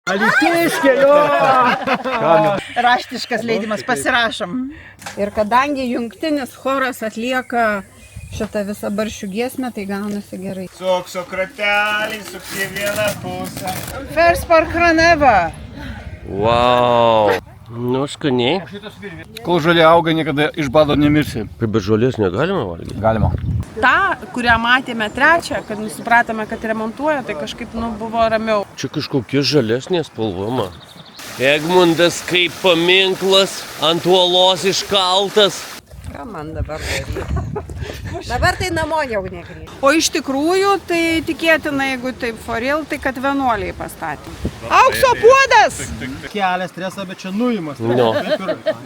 Alytiškėlio! Raštiškas leidimas, pasirašom. Ir kadangi jungtinis choras atlieka šitą visą barščių giesmę, tai gaunasi gerai. Sukso kratelį, sukti vieną pusę. First par Kraneva. Wow. Nu, skaniai. Kol žolė auga, niekada iš bado nemirsi. Kaip be žolės negalima valgyti? Galima. Ta, kurią matėme trečią, kad nusipratome, kad remontuoja, tai kažkaip buvo ramiau. Čia kažkokia žalesnė spalvama. Egmundas kaip paminklas ant uolos iškaltas. Ką man dabar daryti? Dabar tai namo jau negrįžti. O iš tikrųjų, tai tikėtina, jeigu taip for real, tai kad vienuoliai pastatė. Aukso puodas! Kelia stresą, bet čia nuimas. No.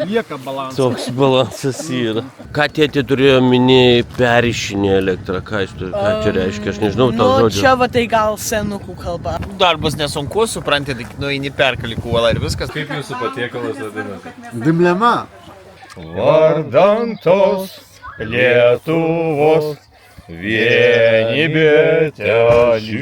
Lieka balansas. Toks balansas yra. Ką tėtė turėjo minėjai perišinė elektrą? Ką čia reiškia? Aš nežinau to žodžio. Čia va tai gal senukų kalba. Darbas nesunku, supranti, nueini perkali kuolą ir viskas. Kaip jūsų patiekalas vadinasi? Dimlema. Vardan tos Lietuvos vienybė telį.